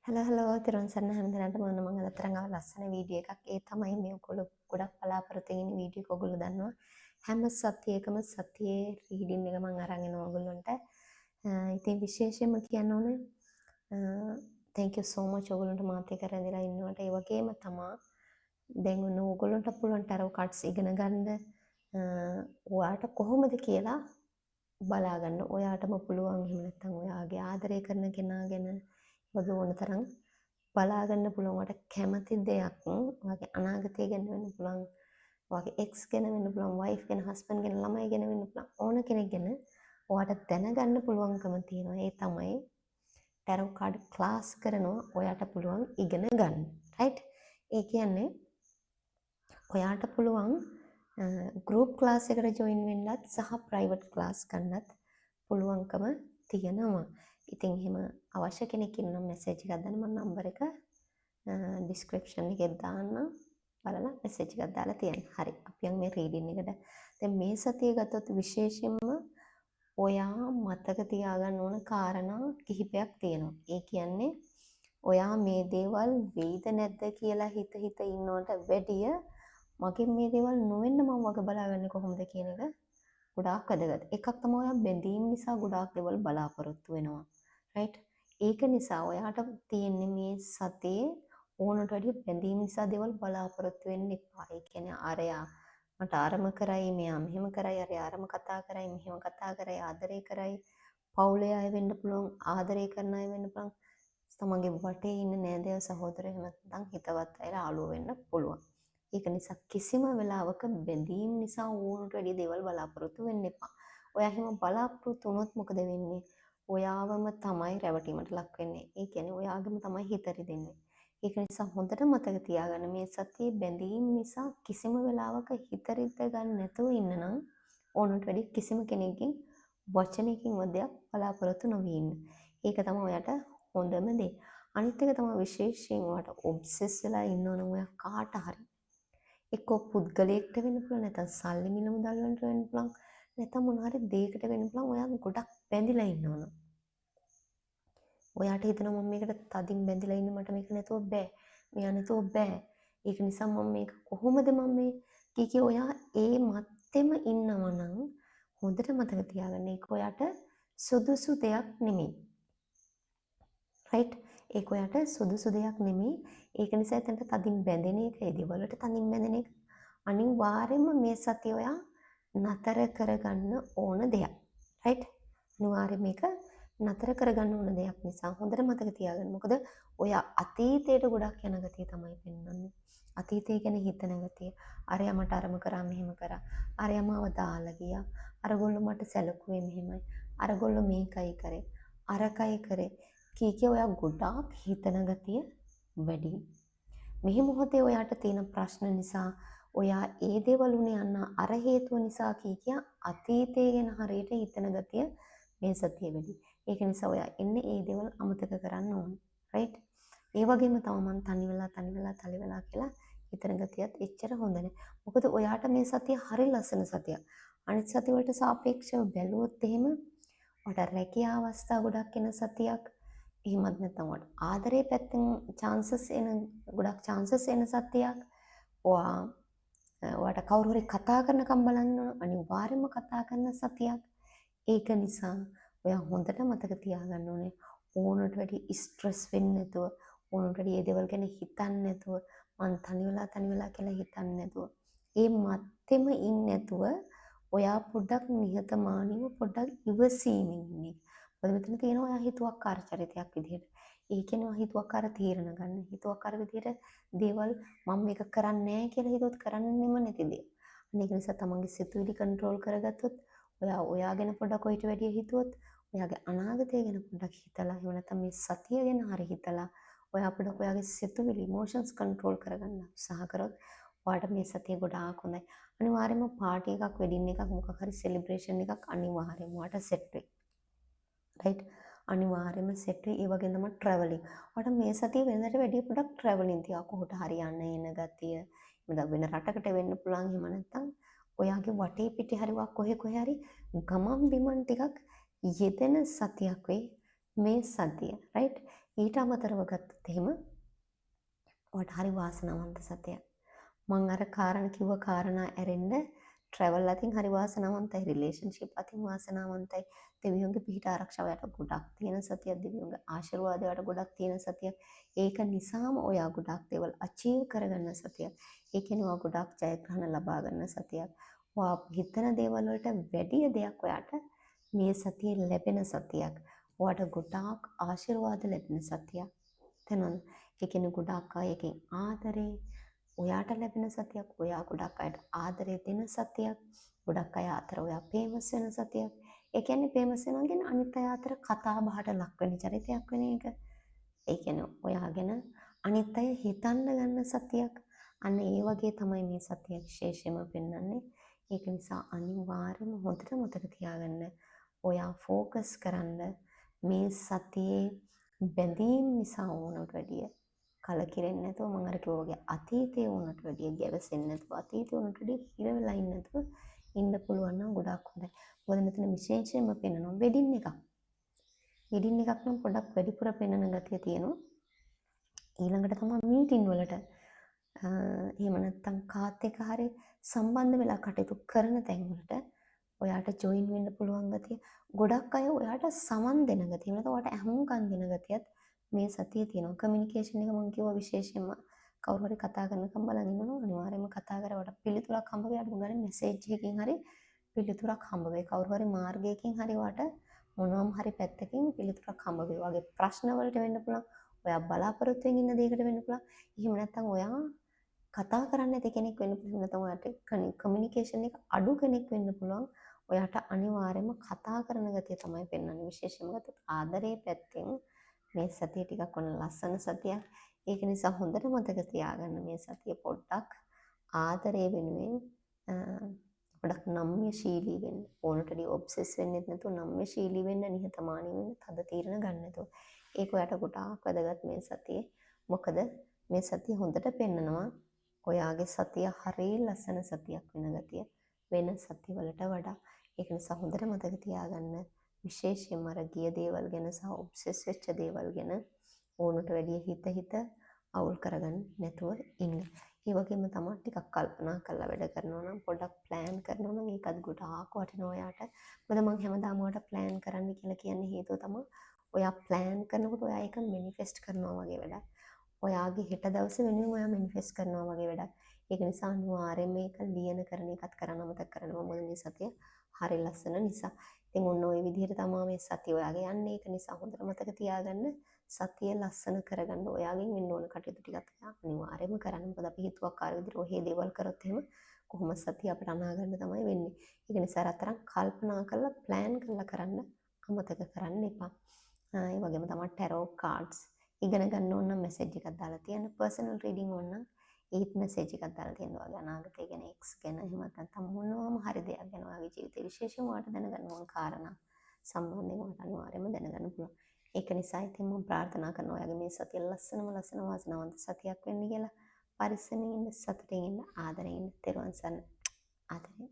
Hello තිරුවන් සරණ හැමදෙනාටම මම අද තරංගව ලස්සන වීඩියෝ එකක්. ඒ තමයි මේ ඔයගොල්ලෝ ගොඩක් බලාපොරොත්තු වෙන වීඩියෝ එක. ඔයගොල්ලෝ දන්නවා හැම සතියේකම සතියේ රීඩින් එක මම අරන් එනවා ඔයගොල්ලන්ට. ඉතින් විශේෂයෙන්ම කියන්න ඕනේ thank you so much ඔයගොල්ලන්ට මාත් එක්ක රැඳිලා ඉන්නවට. ඒ වගේම තමයි දැන් ඔයගොල්ලන්ට පුළුවන් ටැරෝ කාඩ්ස් ඉගෙන ගන්න ඔයාට කොහොමද කියලා බලා ගන්න. ඔයාටම පුළුවන්. එහෙම නැත්නම් ඔයාගේ ආදරය කරන කෙනා ගැන වගේ ඕන තරම් බලා ගන්න පුළුවන්. ඔයාට කැමති දෙයක් ඔයාගේ අනාගතය ගැන වෙන්න පුළුවන්. ඔයාගේ එක්ස් ගැන වෙන්න පුළුවන්. වයිෆ් ගැන, හස්බන්ඩ් ගැන, ළමයි ගැන වෙන්න පුළුවන්. ඕන කෙනෙක් ගැන ඔයාට දැනගන්න පුළුවන්කම තියෙනවා. ඒ තමයි ටැරෝ කාඩ් ක්ලාස් කරනවා ඔයාට පුළුවන් ඉගෙන ගන්න. රයිට්? ඒ කියන්නේ ඔයාට පුළුවන් ගෲප් ක්ලාස් එකට ජොයින් වෙන්නත් සහ ප්‍රයිවට් ක්ලාස් ගන්නත් පුළුවන්කම තියෙනවා. ඉතින් එහෙම අවශ්‍ය කෙනෙක් ඉන්නම් මැසේජ් එකක් දාන්න. මම නම්බර එක ඩිස්ක්‍රිප්ෂන් එකේ දාන්නම්. බලලා මැසේජ් එකක් දාලා තියන්න. හරි. අපි යමු මේ රීඩින් එකට. දැන් මේ සතිය ගත්තොත් විශේෂයෙන්ම ඔයා මතක තියාගන්න ඕන කාරණා කිහිපයක් තියෙනවා. ඒ කියන්නේ ඔයා මේ දේවල් වෙයිද නැද්ද කියලා හිත ඉන්නවට වැඩිය මගෙන් මේ දේවල් නොවෙන්න මම වග බලාගන්නේ කොහොමද කියන එක ගොඩාක් වැදගත්. එකක් තමයි ඔයා බැඳීම් නිසා ගොඩාක් දේවල් බලාපොරොත්තු වෙනවා. රයිට්? ඒක නිසා ඔයාට තියෙන්නේ මේ සතියේ ඕනට වැඩිය බැඳීම් නිසා දේවල් බලාපොරොත්තු වෙන්න එපා. ඒ කියන්නේ අරයා මට අරම කරයි, මෙයා මෙහෙම කරයි, අරයා අරම කතා කරයි, මෙහෙම කතා කරයි, ආදරේ කරයි. පවුලේ අය වෙන්න පුළුවන්, ආදරේ කරන අය වෙන්න පුළුවන්. තමන්ගේ වටේ ඉන්න නෑදෑයෝ සහෝදරයෝ එහෙම නැත්නම් හිතවත් අය යාළුවෝ වෙන්න පුළුවන්. ඒක නිසා කිසිම වෙලාවක බැඳීම් නිසා ඕනට වැඩි දේවල් බලාපොරොත්තු වෙන්න එපා. ඔයා එහෙම බලාපොරොත්තු වුණොත් මොකද වෙන්නේ? ඔයාවම තමයි රැවටීමට ලක් වෙන්නේ. ඒ කියන්නේ ඔයාගේම තමයි හිත රිදෙන්නේ. ඒක නිසා හොඳට මතක තියාගන්න මේ සතියේ බැඳීම් නිසා කිසිම වෙලාවක හිත රිද්ද ගන්න නැතුව ඉන්න නම් ඕනට වැඩි කිසිම කෙනෙක්ගෙන් වචනයකින් වදයක් බලාපොරොත්තු නොවී ඉන්න. ඒක තමයි ඔයාට හොඳම දේ. අනිත් එක තමයි විශේෂයෙන් ඔයාට ඔබ්සෙස් වෙලා ඉන්නවනම් ඔයා කාට හරි එක්ක පුද්ගලයෙක්ට වෙන්න පුළුවන්, නැත්නම් සල්ලි මිල මුදල් වලට වෙන්න පුළුවන්, නැත්නම් මොන හරි දෙයකට වෙන්න පුළුවන්. ඔයා ගොඩක් බැඳිලා ඉන්නවනම් ඔයාට හිතෙනවා මම මේකට තදින් බැඳිලා ඉන්නේ, මට මේක නැතුව බෑ, මෙයා නැතුව බෑ, ඒක නිසා මම මේක කොහොමද මම මේ කී ඔයා ඒ මත්තෙම ඉන්නවනම් හොඳට මතක තියාගන්න ඒක ඔයාට සුදුසු දෙයක් නෙමෙයි. රයිට්? ඒක ඔයාට සුදුසු දෙයක් නෙමෙයි. ඒක නිසා එතනට තදින් බැඳෙන එක, ඒ දේවල්වලට තදින් බැඳෙන එක අනිවාර්යයෙන්ම මේ සතිය ඔයා නතර කරගන්න ඕන දෙයක්. රයිට්? අනිවාර්යයෙන් මේක නතර කරගන්න ඕන දෙයක් නිසා හොඳට මතක තියාගන්න. මොකද ඔයා අතීතයට ගොඩක් යන ගතිය තමයි පෙන්වන්නේ. අතීතය ගැන හිතන ගතිය. අරයා මට අරම කරා, මෙහෙම කරා. අරයා මාව දාලා ගියා. අරගොල්ලෝ මට සැලකුවේ මෙහෙමයි. අරගොල්ලෝ මේකයි කරේ. අරකයි කරේ. කීකේ ඔයා ගොඩාක් හිතන ගතිය වැඩි. මේ මොහොතේ ඔයාට තියෙන ප්‍රශ්න නිසා ඔයා ඒ දේවල් උනේ යන අර හේතුව නිසා කීකියා අතීතය ගැන හරියට හිතන ගතිය මේ සතිය වැඩි. ඒක නිසා ඔයා එන්නේ ඒ දේවල් අමතක කරන්න ඕනේ. රයිට්? ඒ වගේම තමයි මං තනි වෙලා කියලා හිතන ගතියත් එච්චර හොඳ නැහැ. මොකද ඔයාට මේ සතිය හරි ලස්සන සතියක්. අනිත් සති වලට සාපේක්ෂව බැලුවොත් එහෙම ඔයාට රැකියාව අවස්ථා ගොඩක් එන සතියක්. එහෙමත් නැත්නම් ඔයාට ආදරේ පැත්තෙන් ගොඩක් chances එන සතියක්. ඔයාට කවුරු හරි කතා කරනකම් බලන්න අනිවාර්යයෙන්ම කතා කරන සතියක්. ඒක නිසා ඔයා හොඳට මතක තියාගන්න ඕනේ ඕනට වැඩි ස්ට්‍රෙස් වෙන්නේ නැතුව, ඕනට වැඩි ඒ දේවල් ගැන හිතන්නේ නැතුව, මං තනි වෙලා කියලා හිතන්නේ නැතුව, ඒ මත්තෙම ඉන්නේ නැතුව ඔයා පොඩ්ඩක් නිහතමානීව පොඩ්ඩක් ඉවසීමෙන් ඉන්නේ. මොකද මෙතන තියෙනවා ඔයා හිතුවක්කාර චරිතයක් විදිහට. ඒ කියන්නේ ඔයා හිතුවක්කාර තීරණ ගන්න. හිතුවක්කාර විදිහට දේවල් මම මේක කරන්නේ නැහැ කියලා හිතුවොත් කරන්නෙම නැති දේ. අනේක නිසා තමන්ගේ සිතුවිලි කන්ට්‍රෝල් කරගත්තොත්, ඔයා ගැන පොඩ්ඩක් ඔයිට වැඩිය හිතුවොත්, ඔයාගේ අනාගතය ගැන පොඩ්ඩක් හිතලා, එහෙම නැත්නම් මේ සතිය ගැන හරි හිතලා, ඔයා පොඩ්ඩක් ඔයාගේ සිතුවිලි ඉමෝෂන්ස් කන්ට්‍රෝල් කරගන්න උත්සාහ කරොත් ඔයාට මේ සතිය ගොඩාක් හොඳයි. අනිවාර්යයෙන්ම පාටි එකක්, වෙඩින් එකක්, මොකක් හරි සෙලිබ්‍රේෂන් එකක් අනිවාර්යයෙන්ම ඔයාට සෙට් වෙයි. රයිට්? අනිවාර්යයෙන්ම සෙට් වෙයි. ඒ වගේම තමයි ට්‍රැවලින්. ඔයාට මේ සතිය වෙනදට වැඩිය පොඩ්ඩක් ට්‍රැවලින් තියා කොහොට හරි යන්න එන ගතිය. වෙන රටකට වෙන්න පුළුවන්. එහෙම නැත්නම් ඔයාගේ වටේ පිටේ හරි කොහේ හරි ගමන් බිමන් ටිකක් යෙදෙන සතියක් වෙයි මේ සතිය. රයිට්? ඊට අමතරව ගත්තොත් එහෙම ඔයාට හරි වාසනාවන්ත සතියක්. මං අර කාරණා කිව්ව කාරණා ඇරෙන්න ට්‍රැවල් අතින් හරි වාසනාවන්තයි, රිලේෂන්ෂිප් අතින් වාසනාවන්තයි. දෙවියන්ගේ පිහිට ආරක්ෂාව යට ගොඩක් තියෙන සතියක්, දෙවියන්ගේ ආශිර්වාද යට ගොඩක් තියෙන සතියක්. ඒක නිසාම ඔයා ගොඩක් දේවල් අචීව් කරගන්න සතියක්. ඒ කියන්නේ ඔයා ගොඩක් ජයග්‍රහණ ලබා ගන්න සතියක්. ඔයා හිතන දේවල් වලට වැඩි දෙයක් ඔයාට මේ සතියේ ලැබෙන සතියක්. ඔයාට ගොඩාක් ආශිර්වාද ලැබෙන සතියක්. තනොත් ඒ කියන්නේ ගොඩාක් අය එකෙන් ආදරේ ඔයාට ලැබෙන සතියක්, ඔයා ගොඩක් අයට ආදරේ දෙන සතියක්, ගොඩක් අය අතර ඔයා ෆේමස් වෙන සතියක්. ඒ කියන්නේ ෆේමස් වෙනවා කියන්නේ අනිත් අය අතර කතා බහට ලක් වෙන චරිතයක් වෙන එක. ඒ කියන්නේ ඔයා ගැන අනිත් අය හිතන්න ගන්න සතියක්. අන්න ඒ වගේ තමයි මේ සතිය විශේෂයෙන්ම පෙන්වන්නේ. ඒක නිසා අනිවාර්යයෙන්ම හොඳට මතක තියාගන්න. ඔයා ફોકસ කරන්න මේ සතියේ බැඳීම් නිසා වුණට වැඩිය කලකිරෙන්නේ නැතුව මම අර කිව්වා වගේ අතීතයේ වුණට වැඩිය ගැවසෙන්නේ නැතුව අතීතයේ වුණට වැඩිය හිර වෙලා ඉන්නේ නැතුව ඉන්න පුළුවන් නම් ගොඩක් හොඳයි. මොකද මෙතන විශේෂයෙන්ම පෙන්නනවා වෙඩින් එකක්. වෙඩින් එකක් නම් පොඩක් වැඩිපුර පෙන්නන ගතිය තියෙනවා. ඊළඟට තමයි මීටින් වලට එහෙම නැත්නම් කාත් එක හරි සම්බන්ධ වෙලා කටයුතු කරන තැන් වලට ඔයාට ජොයින් වෙන්න පුළුවන් ගතිය. ගොඩක් අය ඔයාට සමන් දෙන ගතිය. නැත්නම් ඔයාට අහුම්කම් දෙන ගතියත් මේ සතියේ තියෙනවා. කමියුනිකේෂන් එක මම කිව්වා විශේෂයෙන්ම කවුරු හරි කතා කරනකම් බලන් ඉන්නවා අනිවාර්යයෙන්ම කතා කරවට පිළිතුරක් හම්බ වෙයි. අඩුම ගානේ මෙසේජ් එකකින් හරි පිළිතුරක් හම්බ වෙයි. කවුරු හරි මාර්ගයකින් හරි වට මොනවාම හරි පැත්තකින් පිළිතුරක් හම්බ වෙයි. වගේ ප්‍රශ්න වලට වෙන්න පුළුවන්. ඔයා බලාපොරොත්තු වෙමින් ඉන්න දෙයකට වෙන්න පුළුවන්. එහෙම නැත්නම් ඔයා කතා කරන්න නැති කෙනෙක් වෙන්න පුළුවන්. නැත්නම් ඔයාට කමියුනිකේෂන් එක අඩු කෙනෙක් වෙන්න පුළුවන්. ඔයාට අනිවාර්යයෙන්ම කතා කරන ගතිය තමයි පෙන්වන්නේ. විශේෂයෙන්ම ගත්තොත් ආදරයේ පැත්තෙන් මේ සතිය ටිකක් ඔන්න ලස්සන සතියක්. ඒක නිසා හොඳට මතක තියාගන්න මේ සතිය පොඩ්ඩක් ආදරය වෙනුවෙන් ගොඩක් නම්‍යශීලී වෙන්න. ඕනට වඩා ඔබ්සෙස් වෙන්නෙත් නැතුව නම්‍යශීලී වෙන්න, නිහතමානී වෙන්න, තද තීරණ ගන්න නැතුව. ඒක ඔයාට ගොඩාක් වැදගත් මේ සතියේ. මොකද මේ සතිය හොඳට පෙන්නනවා ඔයාගේ සතිය හරිය ලස්සන සතියක් වෙන ගතිය වෙන සතිවලට වඩා. ඒක නිසා හොඳට මතක තියාගන්න විශේෂයෙන්ම අර ගිය දේවල් ගැන සහ ඔබ්සෙස් වෙච්ච දේවල් ගැන ඕනට වැඩිය හිත අවුල් කරගන්න නැතුව ඉන්න. ඒ වගේම තමයි ටිකක් කල්පනා කරලා වැඩ කරනවා නම් පොඩ්ඩක් ප්ලෑන් කරනවා නම් ඒකත් ගොඩාක් වටිනවා ඔයාට. මොකද මම හැමදාම ඔයාට ප්ලෑන් කරන්න කියලා කියන්නේ හේතුව තමයි ඔයා ප්ලෑන් කරනකොට ඔයා ඒක මැනිෆෙස්ට් කරනවා වගේ වැඩක්. ඔයාගේ හෙට දවසේ වෙනුවෙන් ඔයා මැනිෆෙස්ට් කරනවා වගේ වැඩක්. ඒක නිසා අනිවාර්යයෙන් මේක ලියන කරන එකත් කරන්න අමතක කරනවා. මොකද මේ සතිය හරි ලස්සන නිසා. ඉතින් ඔන්න ඔය විදිහට තමයි මේ සතිය ඔයාගේ යන්නේ. ඒක නිසා හොඳට මතක තියාගන්න සතිය ලස්සන කරගන්න ඔයාගෙන් වෙන්න ඕන කටයුතු ටිකක් අනිවාර්යයෙන්ම කරන්න. මොකද අපි හිතුවක්කාර විදිහට ඔහේ දේවල් කරොත් එහෙම කොහොම සතිය අපිට අනාගන්න තමයි වෙන්නේ. ඒක නිසා රතරන් කල්පනා කරලා ප්ලෑන් කරලා කරන්න අමතක කරන්න එපා. ඒ වගේම තමයි ටැරෝ කාඩ්ස් ඉගෙන ගන්න ඕන නම් මෙසේජ් එකක් දාලා තියන්න. පර්සනල් රීඩින් ඕන නම් ඒත් මෙසේජ් එකක් දාලා තියන්න. ඔයාගේ අනාගතය ගැන එක්ස් ගැන එහෙම නැත්නම් මොනවාම හරි දෙයක් ගැන ඔයාගේ ජීවිතේ විශේෂයෙන් ඔයාට දැනගන්න ඕන කාරණා සම්බන්ධයෙන් ඔයාට අනිවාර්යයෙන්ම දැනගන්න පුළුවන්. ඒක නිසා ඉතින් මම ප්‍රාර්ථනා කරනවා ඔයාගේ මේ සතිය ලස්සනම ලස්සන වාසනාවන්ත සතියක් වෙන්න කියලා. පරිස්සමින් ඉන්න, සතුටින් ඉන්න, ආදරෙන් ඉන්න. තෙරුවන් සරණයි. ආදරෙන්